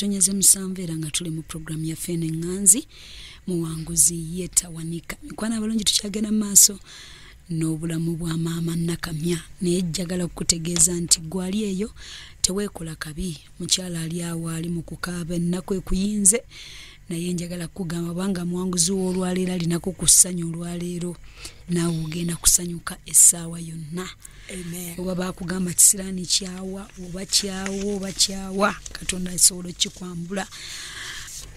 tonyeze musanvera nga tuli mu program ya Fene Nganzi muwanguzi yetawanika. Kwana abalungi tukyagenda maaso n'obulamu bwa maama Nakamya naye jjagala okutegeeza nti gwali eyo teweekola kabi. Mukyala ali awo ali mu kukaaba ennaku ekuyinze naye njagala kugamba banga muwanguzi w'olwaleero alinako ku ssanyu olwaleero naawe ogenda kusanyuka essaawa yonna. Amen. Oba bakugamba kisiraani kyawa oba kyawo oba kyawa Katonda asobola okukikwambula.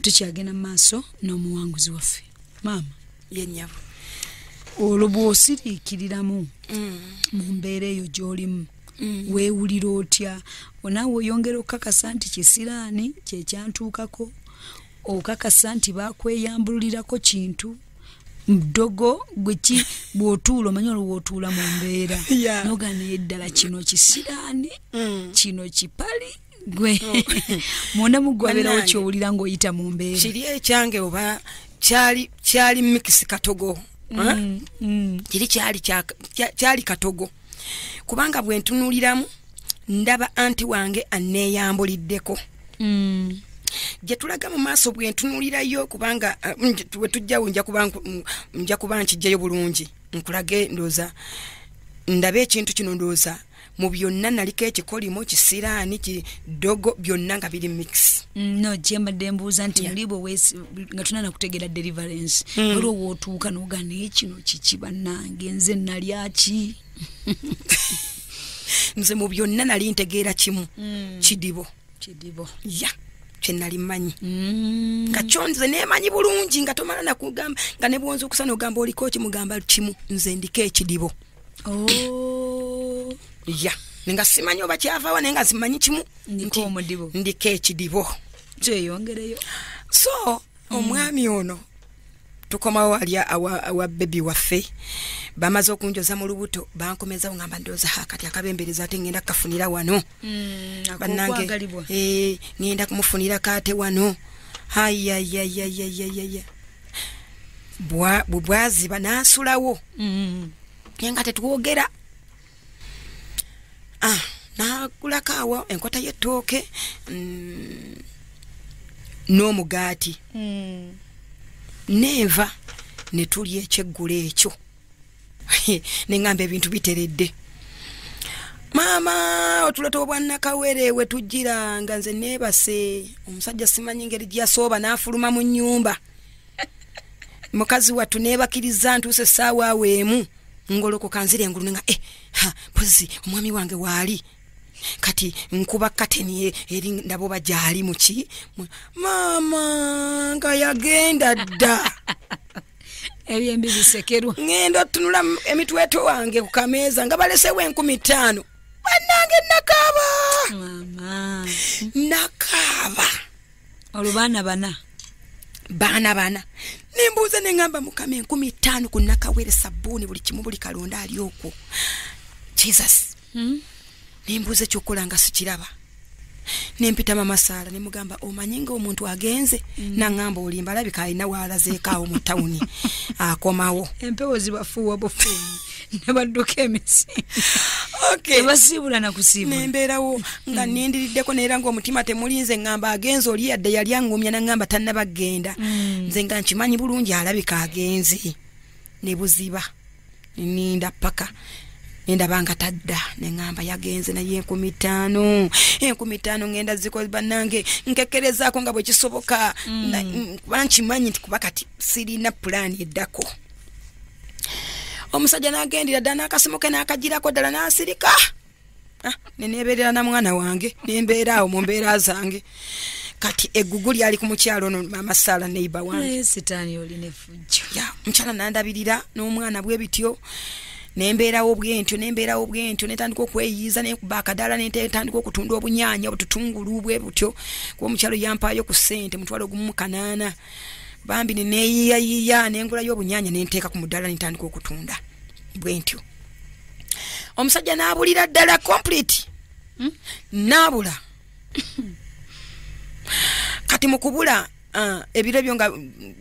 Tukyagenda maaso n'omuwanguzi waffe maama yennyabo olwo bw'osiriikiriramu mu mbeera eyo gy'olimu weewulira otya? Onaawe oyongera okukakasa nti kisiraani kyekyantuukako, okakasa nti bakweyambululirako kintu mdogo gweki bw'otuula omanyi olwo bw'otuula mu mbeera nogana eddala kino kisiraani kino kipali gwe munda mugwabeerawo kyowulira ng'oyita mu mbeera kiri ekyange oba kyali mix katogo kiri kyali katogo kubanga bwe ntunuliramu ndaba anti wange aneeyambuliddeko gye tulaga mu maaso bwe ntunulirayo kubanga we tujjawo nja kuba nkijjayo bulungi nkulage ndooza ndabe ekintu kino ndooza mu byonna naliko ekikolimo kisiraani kidogo byonna nga biri mix. No gyembadde mbuuza nti mulibo nga tunana kutegeera deliverance olwo wootuuka n'ogana ekino kiki bannange nze nalyaki nze mu byonna nali ntegeera kimu kidibo ya kyenali manyi nga kyonze neemanyi bulungi nga tomala nakugamba nga ne bwonza okusana ogamba oliko kimugamba kimu nze ndiko ekidibo ya nga simanyi oba kyavaawa naye nga simanyi kimu ndiko ekidibo kyeyongereyo. So omwami ono tukomawo wali awa bebi waffe bamaze okunjoza mu lubuto bankomezawo ngamba ndooza kati akabembereza ate ngenda kafunira wano bannange ngenda kumufunira kaate wano bwaziba naasulawo nga tetwogera nakulako awo enkota y'ettooke n'omugaati neva ne tulya ekyeggulo ekyo neŋŋamba ebintu biteredde. Maama otulota obwannakawere we tujjira nga nze neebase omusajja simanyi ngeri gyasooba n'afuluma mu nnyumba mukazi wattu neebakiriza ntuuse essaawa awo emu ngolokoka nzira engulu nenga pozi omwami wange waali kati nkuba kateni eri ndabo bajali muki maama nga yagenda dda ebyembi bisekerwa ngenda tunula emitweto wange ku kameeza nga balesewo 15,000 bannange nakaba mama nakaba olubana bana nimbuuza neŋŋamba mukama 15,000 ku nakawere sabbuuni buli kimu buli kalonda ali okwo Jesus nimbuuza ekyokukola nga sikiraba nempita mama Sala nemugamba omanyi nga omuntu agenze naŋŋamba olimba alabika alina waalazeekaawo mu tawuni akomawo empewo zibafuuwa bufuuni nebadduka emisi basiibula nakusiibula nembeerawo nga nendiriddeko neera ng'omutima temulinze ŋŋamba agenze oli yadde yali aŋŋumya naŋŋamba tannabagenda nze nga nkimanyi bulungi alabika agenze ne buziba ninda paka nendaba nga tadda neŋŋamba yagenze naye 15,000 ngenda zikoze bannange nkekerezaako nga bwe kisoboka kuba nkimanyi nti kuba kati sirina pulaani eddako. Omusajja n'agendera ddala n'akasimu ke n'akagirako ddala n'asirika neneebeerera na mwana wange nembeera awo mu mbeera zange kati eggugu lyali ku mukyalo ono mama Sala neiba wange sitaani oli ne fujjo mukyala nandabirira n'omwana bwe bityo nembeerawo bwentyo netandika okweyiiza nekuba akadala netandika okutunda obunyaanya obututungulu bwe butyo kuba omukyalo yampaayo ku ssente mutwalo gumu 8 bambi neyiiya nengulayo obunyaanya nenteeka ku mudaala netandika okutunda bwentyo. Omusajja n'abulira ddala complete n'abula kati mukubula ebiro byo nga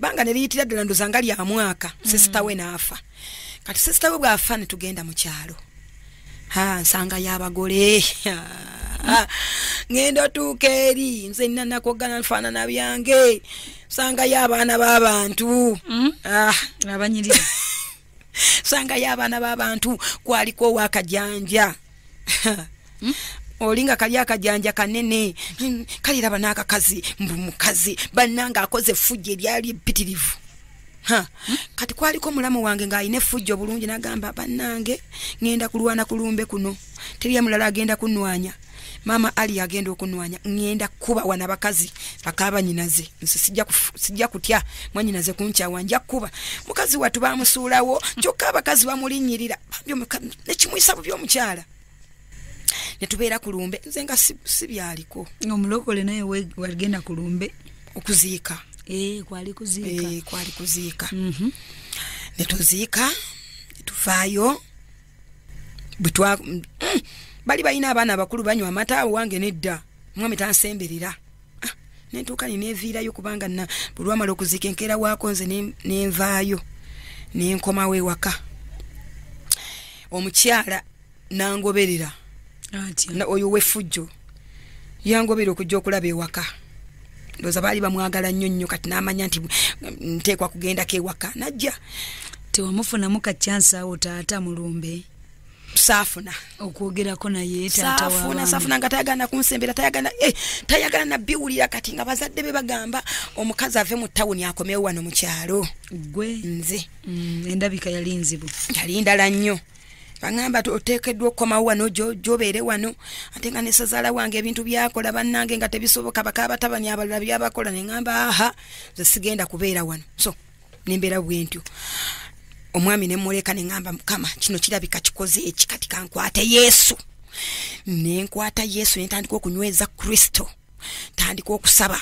banga neriyitira ddala ndoza nga lya mwaka sister we naafa kati sister we bw'afa ne tugenda mu kyalo nsanga y'abagole ngendo tukeri nze nina nakogana nfaanana byange sanga y'abaana b'abantu abanyirira sanga y'abaana b'abantu kwaliko wakajanja olinga kali akajanja kanene kaliraba n'akakazi mukazi bannanga akoze fujje eryali ppitirivu kati kwaliko mulamu wange ng'ayina effujjo bulungi nagamba bannange ngenda kulwana kulumbe kuno teri mulala agenda kunwanya mama ali agenda okunwanya ngenda kuba wana bakazi bakaba nyinaze sijja kutya mwanyinaze kunchawa nja kuba mukazi watu bamusuulawo kyokka abakazi bamulinyirira nekimuyisa by'omukyala netubeera kulumbe nze nga sibyaliko omulokole naye wagenda kulumbe okuziika kwali kuziika kwali kuziika netuziika tufaayo butwa bali balina abaana abakulu banywa amata wange nedda mwami tansemberera nentuuka neneviirayo kubanga na bulwamala okuziika enkeera waako nze nenvaayo nenkomawo ewaka omukyala nangoberera oyo weffujjo yangoberera okujja okulaba ewaka ndoza baali bamwagala nnyo kati n'amanya nti nteekwa kugendako ewaka najja tewamufunamu kacyansi awo taata mulumbe saafuna okwogerako naye taata wawange saafuna nga tayagala kunsembera tayagala nabiwulira kati nga bazadde be bagamba omukazi ave mu tawuni akomewo wano mu kyalo gwe nze endabika yali nzibu yali ndala nnyo bangamba oteekeddwa okukomawo wano gyobeere wano ate nga nesazaala wange ebintu byakola bannange nga tebisoboka bakabatabani abalala byabakola neŋŋamba aha nze sigenda kubeera wano so nembeera bwentyo omwami nemuleka neŋŋamba mukama kino kirabika kikoze eki kati kankwate yesu nenkwata yesu nentandika okunyweza kristo tandika okusaba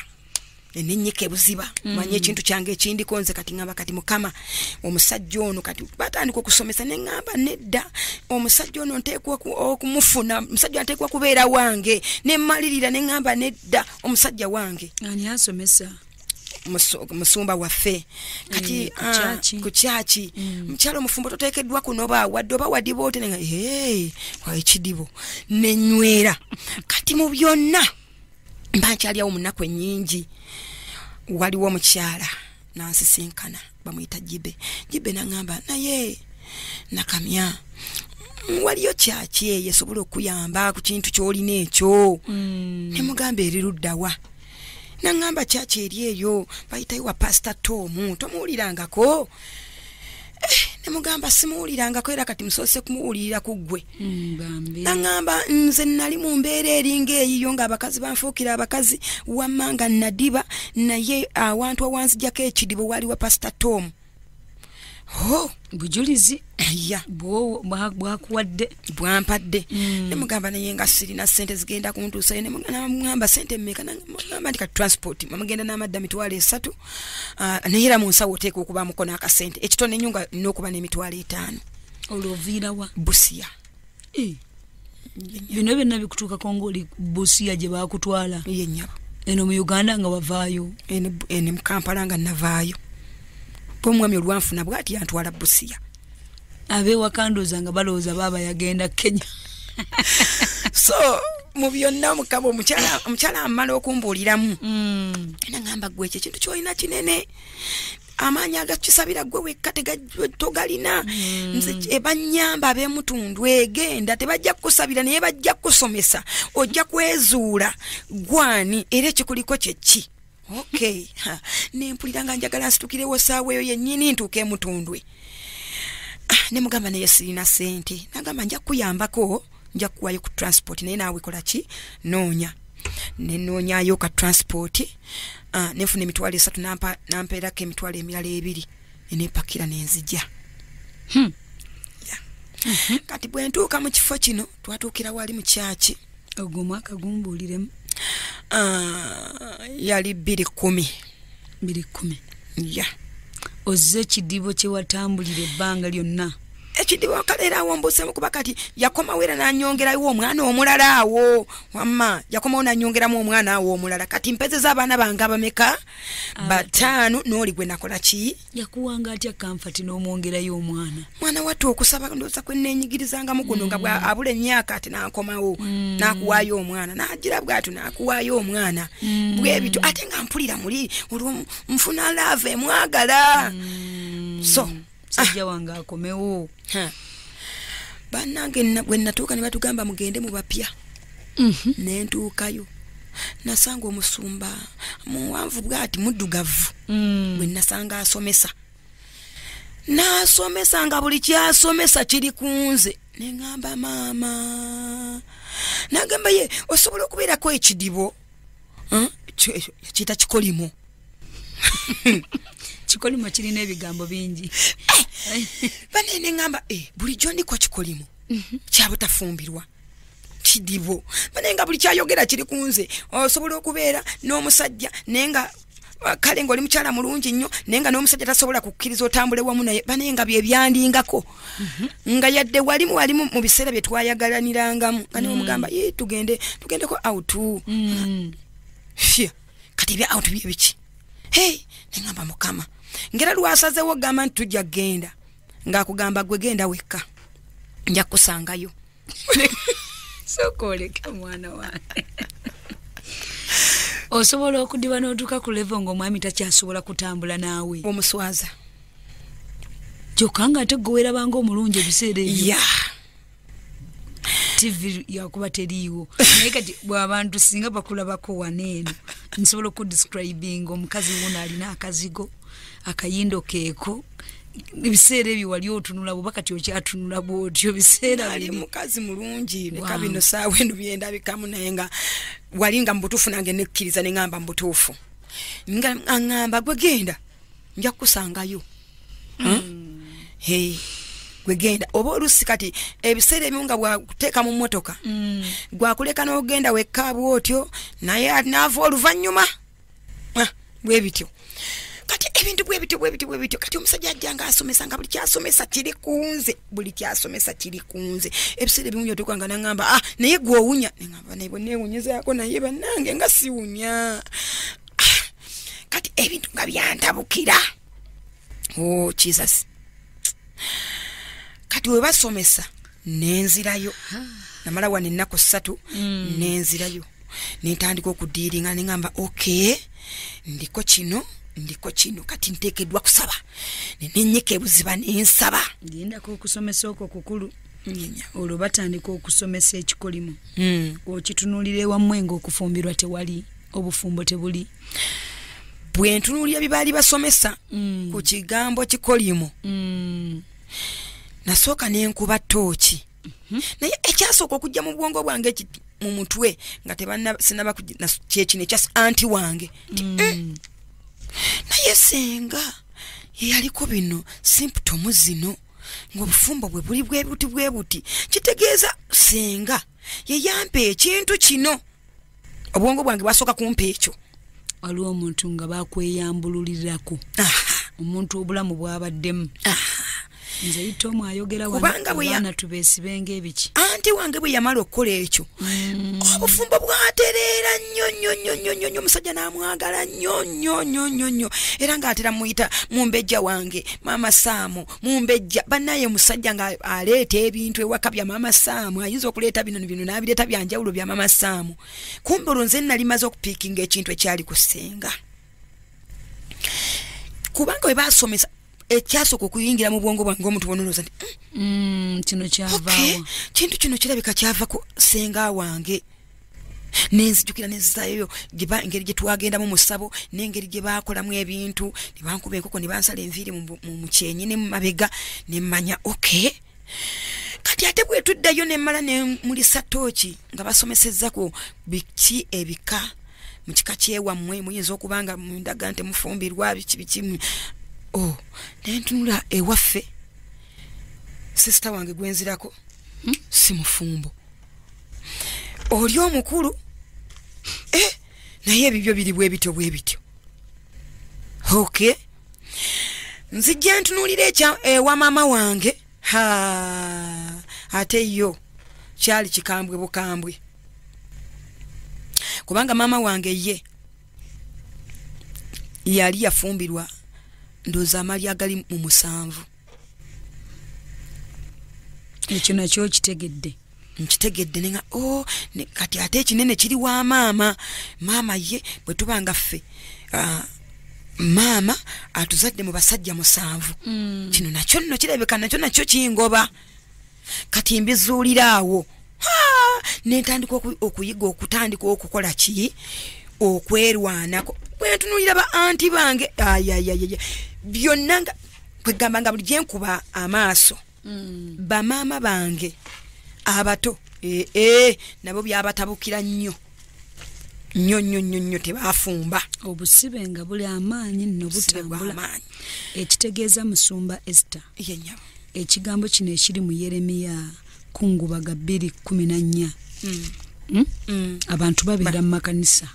nenyika ebuziba manye ekintu kyange ekindiko nze kati ngamba kati mukama omusajja ono kati batandika okusomesa neŋŋamba nedda omusajja ono nteekwa okumufuna omusajja nteekwa kubeera wange nemmalirira neŋŋamba nedda omusajja wange ani asomesa musumba waffe kati ku kyaki mukyalo omufumbo toteekeddwa kunoba wadde oba wadiba ote ekidibo nenywera kati mu byonna mba nkyaliawo munaku ennyingi waliwo omukyala nansisinkana bamuyita jibe naŋŋamba naye nakamya waliyo kyaki eyo esobola okuyamba ku kintu kyolina ekyo nemugamba eriruddawa naŋŋamba kyaki eri eyo bayitayo wa pastor Tom tomuwulirangako nemugamba simuwulirangako era kati musoose kumuwulirira ku ggwe naŋŋamba nze nali mu mbeera eringa eyiyo ng'abakazi banfuukira abakazi wamma nga nadiba naye awantu awanzijjako ekidibo wali wa pastor Tom bujulizi ya bwakuwadde bwampadde nemugamba naye nga sirina ssente zigenda kuntuusayo nemugamba ssente mmeka namugamba nti kati transport mamugenda n'amadda mitwalo 3 naye era mu nsawo oteeka okubamuko n'akasente ekitone nnyo nga nina okuba n'emitwalo 5 olwoviirawa busiya bino byonna bikutuukako ng'oli busiya gye baakutwala yennyaba eno mu Uganda nga wavaayo eni mu Kampala nga navaayo pomwami olwanfuna bwati yantwala busiya abeewakandooza nga balowooza baaba yagenda Kenya so mu byonna mukaba omukyala amala okumbuuliramu naŋŋamba gwe ekyo ekintu kyolina kinene amaanyi agakisabira gwe wekka togalina nze ebanyamba ab'emutundu egenda tebajja kukusabira naye bajja kukusomesa ojja kwezuula gwani era ekikuliko kyeki okay nempulira nga njagala nsitukirewo saawa eyo yennyini ntuuka emutundwe nemugamba naye sirina ssente nagamba nja kuyambako nja kuwayo ku transport naye naawe kola ki noonya nenoonyayo ka transport nenfuna emitwalo 3 nampeerako emitwalo emirala 2 nenepakira nenzijja kati bwe ntuuka mu kifo kino twatuukira wali mu kyaki ogwo mwaka gumbuuliremu yali 210 ozze ekidibo kye watambulira ebbanga lyonna ekidibo kalera awo mbusemu kuba kati yakoma wera nanyongerayo omwana omulala awo wamma yakoma onanyongeramu omwana awo omulala kati mpezeza abaana bange abameka batano noli gwe nakola ki yakuwanga atya comfort n'omwongerayo mwana wattu okusaba ndoza kwe nenyigirizanga muguno nga bwa abule emyaka ate nakomawo nakuwaayo omwana nagira bwatu nakuwaayo omwana bwebito ate nga mpulira muli nfuna love mwagala so sajja wange akomewo bannange bwe natuuka ne batugamba mugende mu bapya nentuukayo nasanga omusumba muwanvu bwati muddugavu bwe nasanga asomesa nasomesa nga buli kyasomesa kiri kunze nengamba maama nagamba ye osobola okubeerako ekidibo kita kikolimo kikolimo kirina ebigambo bingi banene ngamba bulijjo ndiko kikolimo kyabutafumbirwa kidibo banenga buli kyayogera kiri kunze osobola okubeera n'omusajja nenga kale ngoli mukyala mulungi nnyo nenga n'omusajja tasobola kukkiriza otambule wamu naye banenga bye byandingako nga yadde walimu mu biseera bye twayagalaниранgamu nga niwe mugamba tugendeko out kati bya out bye biki nengamba mukama ngera lwasazewo gamba nti tujja genda ngakugamba gwe genda wekka nja kusangayo sokoleka mwana wange osobola okudiba n'otuuka ku level ng'omwami takyasobola kutambula naawe omuswaza kyokka nga ate gwe weerabanga omulungi ebiseera ebyo TV yakuba teriiwo naye kati bw'abantu singa bakulabako waneeno nsobola okudescribing omukazi wuno alina akazigo akayindo keeko ebiseera ebyo wali otunula bwe bakati okyatunula bwotyo biseera ali mukazi mulungi leka bino saawa eno byendabikamu naye nga wali nga mubutuufu nange nekkiriza ne ngamba mubutuufu nga ngamba gwe genda nja kukusangayo gwe genda oba olusi kati ebiseera ebimu nga bwakuteeka mu mmotoka gwakuleka n'ogenda wekka bwotyo naye naava oluvannyuma bwebityo kati ebintu bwebityo kati omusajja ajjanga asomesa nga buli kyasomesa kiri kunze ebiseera ebimu byotuuka nga nangamba naye gw'owunya nengamba naye bweneewunyezaako naye bannange nga siwunya kati ebintu nga byantabukira Jesus kati we basomesa nenzirayo namala wane ennaku 3 nenzirayo nentandika okudiiringa nengamba ndiko kino kati nteekeddwa kusaba nenyeka ebuziba nensaba gendako okusomesa okwo kukulu olwo batandika okusomesa ekikolimo okitunulira ewamwenga okufumbirwa tewali obufumbo tebuli bwe ntunuulira bye baali basomesa ku kigambo kikolimo nasooka nenkuba tooki naye ekyasooka okujja mu bwongo bwange mu mutwe nga sinaba kyekino ekyas anti wange naye senga yeyaliko bino symptomu zino ng'obufumbo bwe buli bwebuti kitegeeza senga yeyampa ekintu kino obwongo bwange bwasooka kumpa ekyo waliwo omuntu nga bakweyambululirirako omuntu obulamu bwabaddemu nze yitomu ayogera wana tubeesibenga ebiki anti wange bwe yamala okukola ekyo obufumbo bwatereera nnyo omusajja n'amwagala nnyo era ng'atera muyita mumbejja wange maama Saamu mumbejja bannaye musajja nga aleeta ebintu ewaka bya maama Saamu ayinza okuleeta bino n'abireeta byanjawulo bya maama Saamu kumbe olwo nze nali maze okupiikinga ekintu ekyali ku ssenga kubanga we baasomesa ekyasooka okuyingira mu bwongo bwange omuntu bonoloza nti kino kyavaawa kintu kino kirabika kyava ku senga wange nenzijukira nezizayo engeri gye twagendamu mu ssabo n'engeri gye baakolamu ebintu ne bankuba enkoko ne bansala enviiri mu kyenyi ne mu mabega ne mmanya kati ate bwe tuddayo ne mmala ne mulisa tooki nga basomesezzaku biki ebika mu kika kyewammwe muyinza okuba nga mundaga nti mufumbirwa biki nentunula ewaffe sisita wange gwenzirako si mufumbo oli omukulu naye ebibyo biri bwebityo nzijja ntunulira ewa maama wange ate yo kyali kikambwe bukambwe kubanga mama wange ye yali yafumbirwa ndoza amali agali mu 7 ekyo nakyo kitegedde nkitegedde nenga kati ate ekinene kiri wa mama ye bwe tubanga ffe mama atuzadde mu basajja 7 kino nakyo nno kirabika nakyo kingoba kati mbizuuliraawo nentandika okuyiga okutandika okukola ki okwerwanako bwentunulira ba anti bange byonna nga kwegamba nga buli gyenkuba amaaso bamaama bange abato nabo byabatabukira nnyo tebafumba obusibe nga buli amaanyi nno butambula ekitegeeza Musumba Esther ekigambo kino ekiri mu Yeremiya kungubaga 2:14 abantu babeera mu makanisa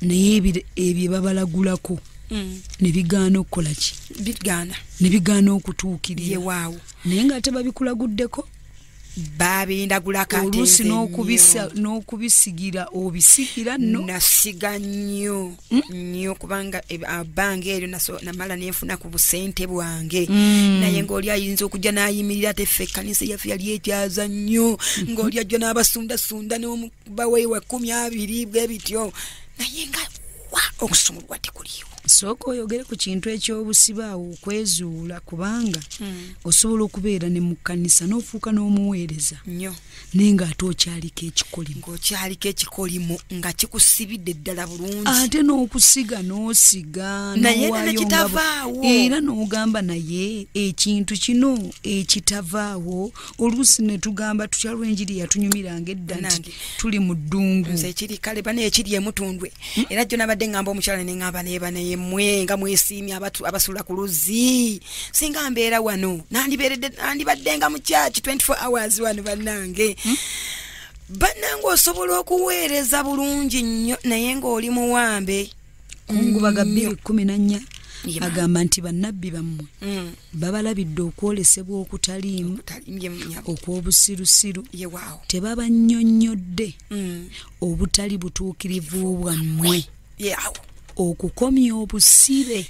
naye ebyo babalagulako ne bigaana okukola ki ne bigaana okutuukirira naye ng'ate babikulaguddeko babindagula kati oluusi n'okubisigira obisigira no nasiga nnyo kubanga abange eryo namala nenfuna ku busente bwange naye ng'oli ayinza okujja n'ayimirira teffe ekkanisa yaffe yali etyaza nnyo ng'oli ajja n'abasundasunda n'omubaweewa 12 bwe bityo naye nga okusumulwa tekuliiwo sooka oyogere ku kintu eky'obusibaawo okwezuula kubanga osobola okubeera ne mu kkanisa n'ofuuka n'omuweereza nnyo naye ng'ate okyaliko ekikolimo ng'okyaliko ekikolimo nga kikusibidde ddala bulungi ate n'okusiga n'osiga naye nekitavaawo era n'ogamba naye ekintu kino ekitavaawo oluusi ne tugamba tutya lw'enjiri yatunyumiranga edda nti tuli mu ddungu nze ekiri kale bane ekiri emutundwe era jjo nabadde ngamba omukyala ne ngamba neeba naye mwe nga mwesiimye abasula ku luzzi singa mbeera wano nandibadde nga mu kyaki 24 hours wano bannange bannange osobola okuweereza bulungi nnyo naye ng'oli muwambe kungubaga 2:14 agamba nti bannabbi bammwe babalabidde okwolesebwa okutaliimu okw'obusirusiru tebabannyonnyodde obutali butuukirivu bwammwe okukomya obusibe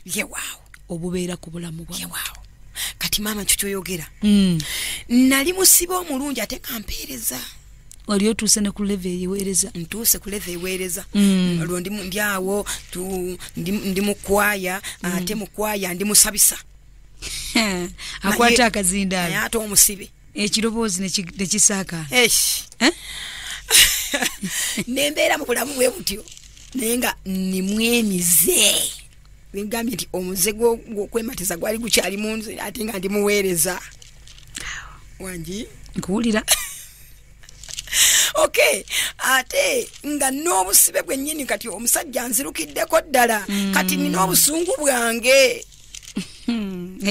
obubeera ku bulamu bwammwe kati maama kyoyogera nali musibe omulungi ate kampeereza oli otuuse ne ku leve eyeweereza ntuuse ku leve eyeweereza olwo ndi awo ndi mu kwaya ate mu kwaya ndi musabisa akwata akazindaalo naye ate omusibe ekiroboozi nekisaakaana nembeera mu bulamu bwe butyo naye nga nimwemize bengambye nti omuze gw'okwematiza gwali gukyali mu nze ate nga ndi muweereza wangi nkuwulira okay ate nga n'obusibe bwennyini kati omusajja nzirukiddeko ddala kati nina obusungu bwange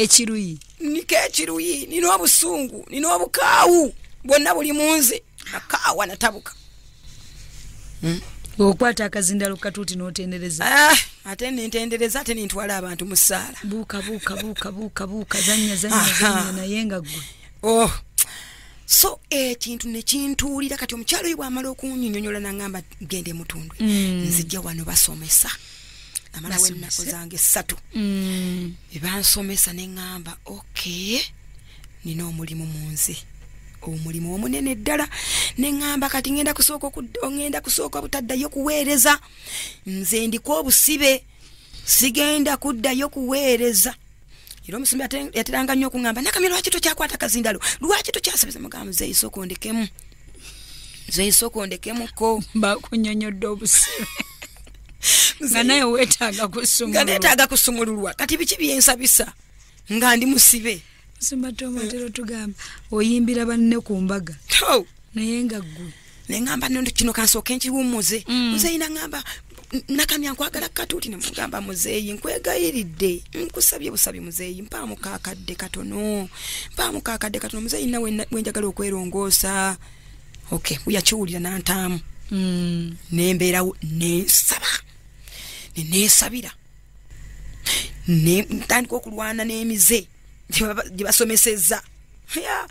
ekiruyi niko ekiruyi nina obusungu nina obukaawu bwonna buli mu nze nakaawa natabuka okwata akazindalo katuuti n'otendereza ate nentendereza ate nentwala abantu mu ssaala buuka zanya naye nga ggwe so ekintu nekintuulira kati omukyalo oyo bw'amala okunnyonnyola n'angamba gende mutundwe nzijja wano basomesa amalawo ennaku zange 3 bebansomesa neŋŋamba okay nina omulimu mu nze omulimu omunene ddala neŋŋamba kati ngenda kusooka butaddayo kuweereza nze ndiko obusibe sigenda kuddayo kuweereza era omusumbi yateranga nnyo okuŋŋamba nakamya lwaki tokyakwata kazindalo lwaki tokyasabisa mugamba zeyisookondekemu bakunyonyodde obusibe nga naye weetaaga kusumululwa kati biki byensabisa nga ndi musibe simatomatero tugamba oyimbira banne ku mbaga naye nga ggwe neŋŋamba nondo kino kansooke nkiwummuze muzeeyi naŋŋamba nakamya nkwagala katuuti nemugamba muzeeyi nkwegayiridde nkusabye busabi muzeeyi mpaamu kaakadde katono muzeeyi nawe wenjagala okwerongoosa okay yakiwulira nantaamu nembeerawo nensaba neneesabira ntandika okulwana n'emize gye basomesezza ya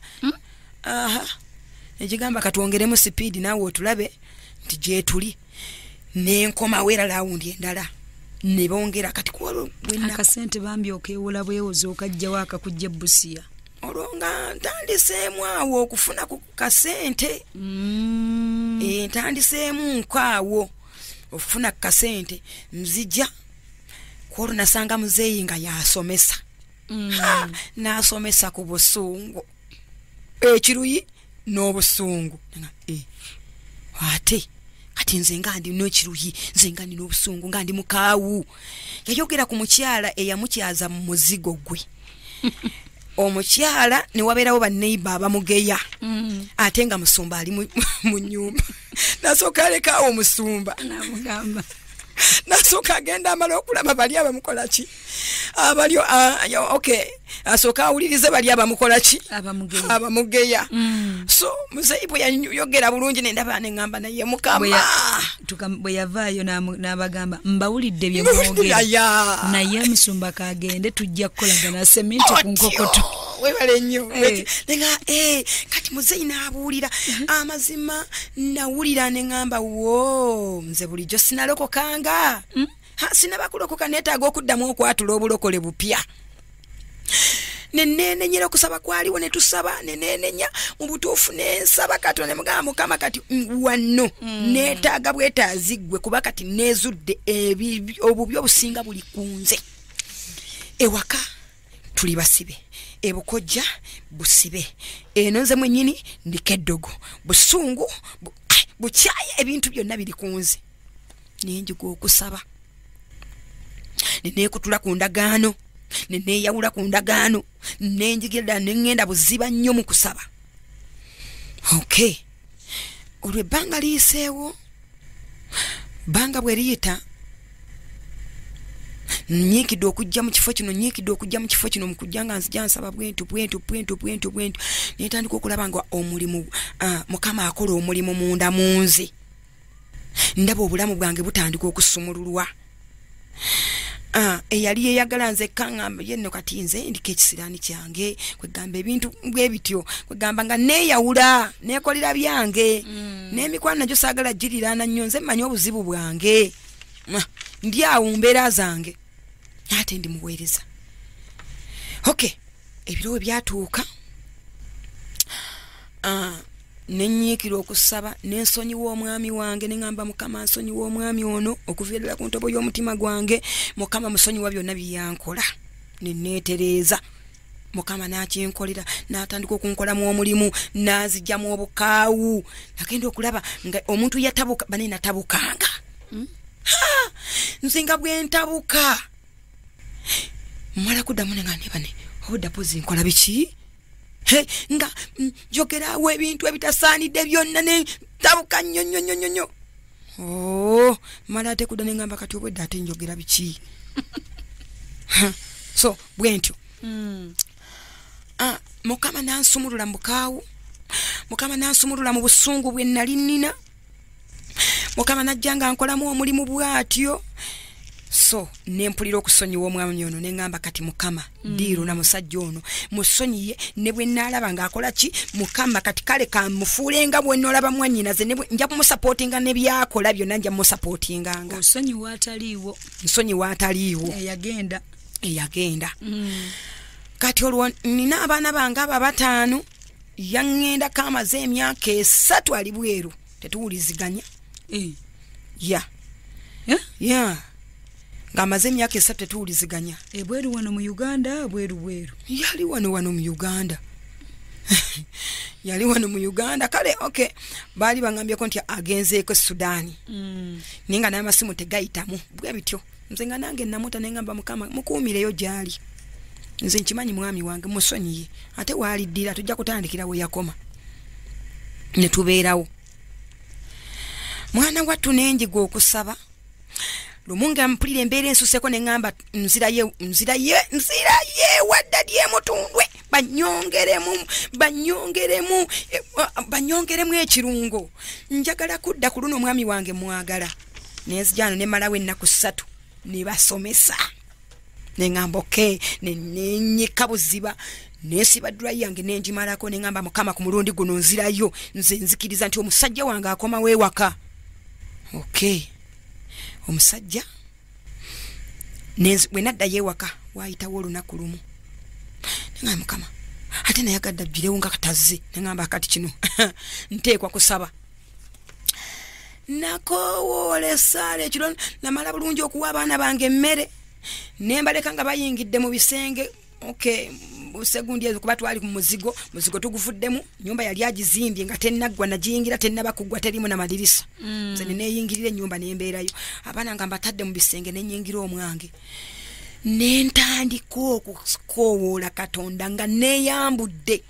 aha ekigamba katwongeremu speed nawe otulabe nti gye tuli n'enkoma wera lawundi endala ne bongera kati kwalo bwenna akasente bambi okeewola bwewoza okajjawo akakujja Busia olwonga ntandiseemu awo okufuna ku kasente ntandiseemu nkaawo okufuna ku kasente nzija kwolwo nasanga muzeeyi nga yasomesa n'asomesa ku busungu ekiruyi n'obusungu ate kati nze nga ndi n'ekiruyi nze nga ndi n'obusungu nga ndi mukaawu yayogera ku mukyala eyamukyaza mu muzigo gwe omukyala ne wabeerawo banneiba abamugeya ate nga musumba ali mu nyumba nasooka alekaawo omusumba namugamba nasooka agenda amala okulaba bali abamukola ki abalyo okay asooka awulirize bali abamukola ki abamugeya so muzeeyi bwe yayogera bulungi nendaba neŋŋamba naye mukama bwe yavaayo n'abagamba mbawulidde bye mwogera naye musumba kagende tujja kukolagana seminti ku nkokoto webale nnyo nenga kati muzeeyi n'abuulira amazima nawulira neŋŋamba wo nze bulijjo sinalokokanga sinabakulokoka neetaaga okuddamu okwatula obulokole bupya nenenenyera okusaba kwaliwo ne tusaba nenenenya mu butuufu nensaba Katonda ne mugamba Mukama kati wano neetaaga bwetaazigwe kuba kati neezudde obubi obusinga buli kunze ewaka tuli basibe ebukojja busibe eno nze mwennyini ndiko eddogo busungu bukyaya ebintu byonna biri kunze nenjiga okusaba neneekutula ku ndagaano neneeyawula ku ndagaano nenjigirira neŋŋenda buziba nnyo mu kusaba okay olwo ebbanga liyiseewo bbanga bwe liyita nyiikidde okujja mu kifo kino mu kujja nga nzija nsaba bwentu netandika okulaba nga omulimu Mukama akola omulimu munda munze ndaba obulamu bwange butandika okusumululwa eyali yeyagala nze kaŋŋamba yenno kati nze ndiko ekisiraani kyange kwegamba ebintu bwe bityo kwegamba nga neeyawula neekolera byange n'emikwano nagyo saagala giriraana nnyo nze mmanyi obuzibu bwange ndi awo mbeera zange ate ndi muweereza okay ebiro we byatuuka nenyiikira okusaba nensonyiwa omwami wange neŋŋamba Mukama nsonyiwa omwami ono okuviirira ku ntobo y'omutima gwange Mukama musonyiwa byonna byeyankola neneetereeza Mukama n'akinkolera n'atandika okunkolamu omulimu n'azijjamu obukaawu nagenda okulaba nga omuntu yatabuka bane natabukanga nzinga bwentabuka mmala kuddamu nenga nebane obudapozi nkola biki nga njogerawo ebintu ebitasaanidde byonna ne tabuka nnyo mala ate kudda neŋŋamba kati obwedde ate njogera biki so bwentyo Mukama nansumulula mu bukaawu Mukama nansumulula mu busungu bwe nali nnina Mukama najja nga nkolamu omulimu bw'atyo so nempulira okusonyiwa omwami ono neŋŋamba kati Mukama diiru na musajja ono musonyiye ne bwe naalaba ng'akola ki Mukama kati kale kamufuulenga bwe nolaba mwannyinaze nja kumusapootinga ne byakola byonna nja mumusapootinganga nsonyiwa ataliiwo eyagenda kati olwo nina abaana bange abo 5 yaŋŋendako amaze emyaka 3 ali bweru tetuwuliziganya ng'amaze emyaka 3 tetuwuliziganya ebweru wano mu Uganda bweru yali wano mu Uganda yali wano mu Uganda kale okay baali baŋŋambyeko nti agenzeeko Sudaani ninga n'amasimu tegayitamu bwe bityo nze nga nange namuta neŋŋamba Mukama mukuumireyo gyali nze nkimanyi mwami wange musonyiye ate waaliddira tujja kutandikira we yakoma ne tubeerawo mwana wattu nenjiga okusaba lumunga mpulira embeera ensuseko neŋŋamba nziraye wadda lyemutundwe banyongeremu ekirungo njagala kudda ku luno omwami wange mwagala nenzijano nemalawo ennaku 3 ne basomesa neŋŋamba okay nenyika buziba nesiba dry yange nenjimalako nengamba mukama ku mulundi guno nzirayo nze nzikiriza nti omusajja wange akoma wewaka. Okay, omusajja bwe nadda yewaka waayitawo olunaku lumu nengamba mukama ate nayagadde abbirewo nga katazze nengamba kati kino nteekwa kusaba. Nakowoola essaala ekiro namala bulungi okuwa abaana bange emmere nembaleka nga bayingidde mu bisenge. Okay, segundi ezo kuba twali ku muzigo tuguvuddemu, nyumba yali agizimbye nga tennaggwa nagiyingira tennabakugwa terimu na madirisa. Nze neyingirira ennyumba nembeerayo abaana nga mbatadde mu bisenge nenyingira omwange nentandika okukoowoola Katonda nga neyambudde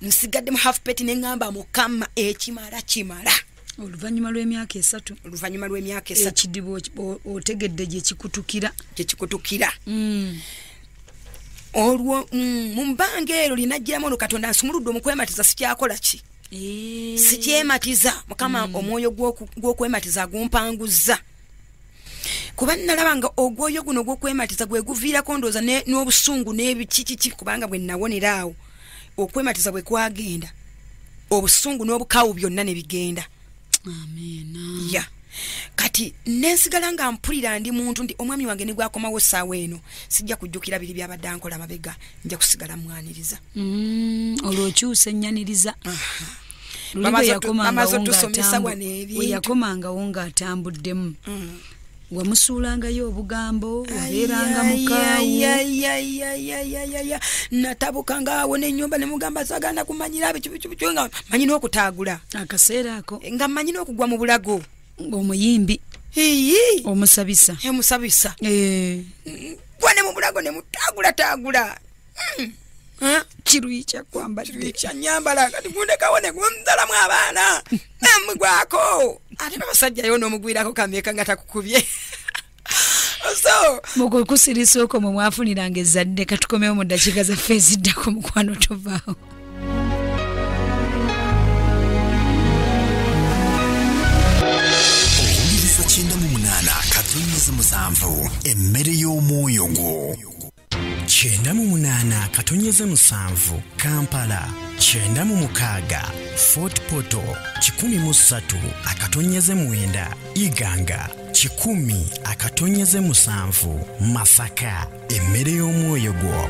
nsigadde mu half pet nengamba mukama ekimala kimala. Oluvannyuma lw'emyaka 3 ekidibo otegedde gye kikutukira olwo mumbange ero linajjiramu olwo Katonda nsumuludde omukwematiza sikyakola ki sikyematiza mukama omwoyo gw'okwematiza gumpanguza kuba nalaba nga ogwoyo guno gw'okwematiza gwe guviirako ndooza n'obusungu n'ebikikiki kubanga bwe nawonera awo okwematiza bwe kwagenda obusungu n'obukawu byonna ne bigenda. Amen. Ya. Kati nensigala nga mpulira ndi muntu ndi omwami wange ne gwakomawo saawa eno sijja kujjukira biri byabadde ankola mabega nja kusigala mwaniriza. Olwokyusa ennyaniriza. Yakomangawo ng'atambuddemu. Wamusuulangayo obugambo wabeeranga mukaawo. Natabukanga awo n'ennyumba ne mugamba sagana kumanyira bicu nga manyi n'okutaagula akaseera ako nga manyi n'okugwa mu bulago. Omuyimbi omusabisa gwane mu bulago ne mutaagula kiruyi kyakwambadde kyanyambala kati gundekawo ne gunzalamu abaana namugwako ate n'abasajjayo n'omugwirako kameeka nga takukubye. So mukukusirisa okwo mwe mwafuniranga ezzadde katukomewo mu ddakiika zaffe eziddako mukwano tovaawo. Katonnyeze musanvu emmere y'omwoyo gwo. 98 Katonnyeze musanvu Kampala, 96 Fort Portal, 103 Katonnyeze 9 Iganga, 10 Katonnyeze musanvu Masaka emmere y'omwoyo gwo.